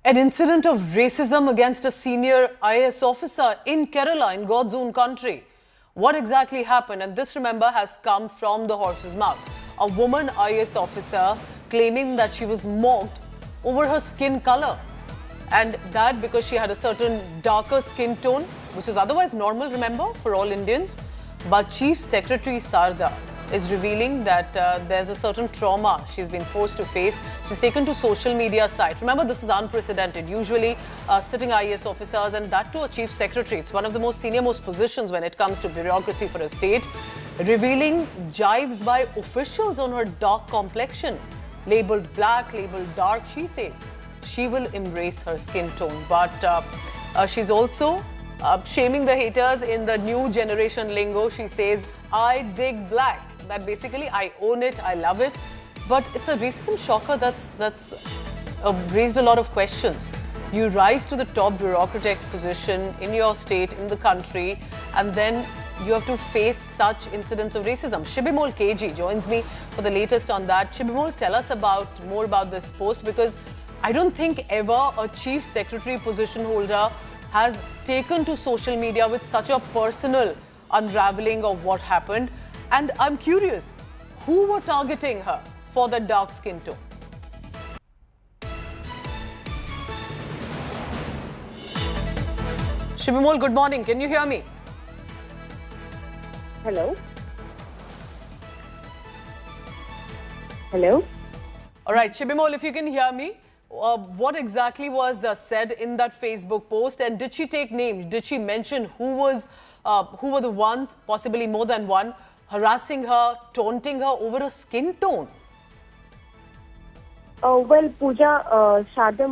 An incident of racism against a senior IAS officer in Kerala, in God's own country. What exactly happened? And this, remember, has come from the horse's mouth. A woman IAS officer claiming that she was mocked over her skin color. And that because she had a certain darker skin tone, which is otherwise normal, remember, for all Indians. But Chief Secretary Sarada is revealing that there's a certain trauma she's been forced to face. She's taken to social media site. Remember, this is unprecedented. Usually, sitting IAS officers, and that to a Chief Secretary. It's one of the most senior-most positions when it comes to bureaucracy for a state. Revealing jibes by officials on her dark complexion. Labelled black, labelled dark, she says she will embrace her skin tone. But she's also shaming the haters in the new generation lingo. She says, I dig black. That basically, I own it, I love it. But it's a racism shocker that's raised a lot of questions. You rise to the top bureaucratic position in your state, in the country, and then you have to face such incidents of racism. Shibimol KG joins me for the latest on that. Shibimol, tell us more about this post, because I don't think ever a Chief Secretary position holder has taken to social media with such a personal unraveling of what happened. And I'm curious, who were targeting her for the dark skin tone? Shibimol, good morning. Can you hear me? Hello? Hello? All right, Shibimol, if you can hear me, what exactly was said in that Facebook post, and did she take names? Did she mention who were the ones, possibly more than one, harassing her, taunting her over a skin tone? Well, Pooja, Sarada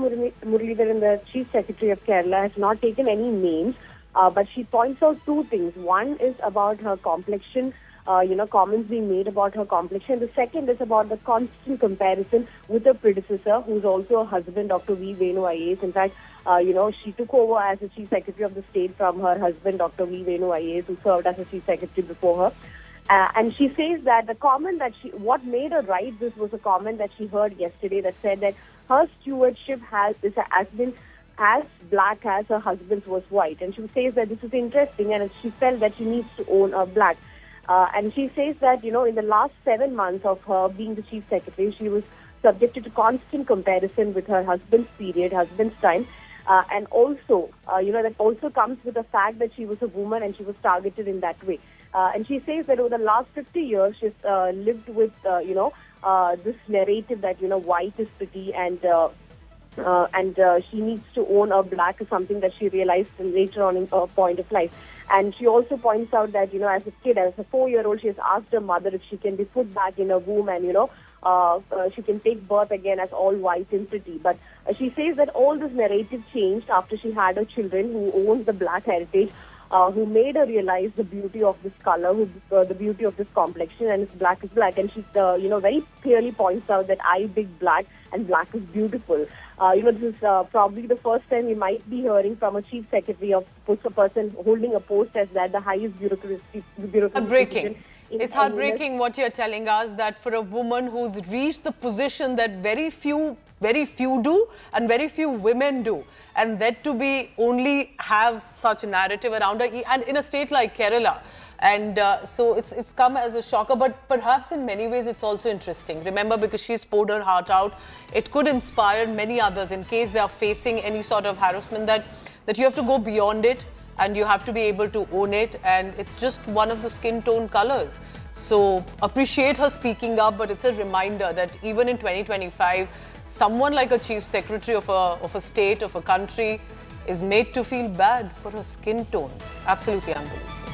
Muraleedharan, the Chief Secretary of Kerala, has not taken any names, but she points out two things. One is about her complexion, comments being made about her complexion. The second is about the constant comparison with her predecessor, who's also a husband, Dr. V. Venu IAS. In fact, she took over as the Chief Secretary of the state from her husband, Dr. V. Venu IAS, who served as a Chief Secretary before her. And she says that the comment that what made her write this was a comment that she heard yesterday that said that her stewardship has been as black as her husband's was white. And she says that this is interesting, and she felt that she needs to own a black. And she says that, in the last 7 months of her being the Chief Secretary, she was subjected to constant comparison with her husband's time. And also, that also comes with the fact that she was a woman and she was targeted in that way. And she says that over the last 50 years, she's lived with, this narrative that, white is pretty and she needs to own a black is something that she realized later on in her point of life. And she also points out that, as a kid, as a 4-year-old, she has asked her mother if she can be put back in her womb and, she can take birth again as all white and pretty. But she says that all this narrative changed after she had her children who owned the black heritage, who made her realize the beauty of this color, the beauty of this complexion, and it's black is black. And she, very clearly points out that I dig black and black is beautiful. This is probably the first time we might be hearing from a Chief Secretary of a person holding a post as that, the highest bureaucracy. Heartbreaking. It's heartbreaking what you're telling us, that for a woman who's reached the position that very few do and very few women do, and that to be only have such a narrative around her, and in a state like Kerala. And so it's come as a shocker, but perhaps in many ways it's also interesting. Remember, because she's poured her heart out, it could inspire many others in case they are facing any sort of harassment, that you have to go beyond it and you have to be able to own it, and it's just one of the skin tone colors. So appreciate her speaking up, but it's a reminder that even in 2025, someone like a Chief Secretary of a state, of a country, is made to feel bad for her skin tone. Absolutely unbelievable.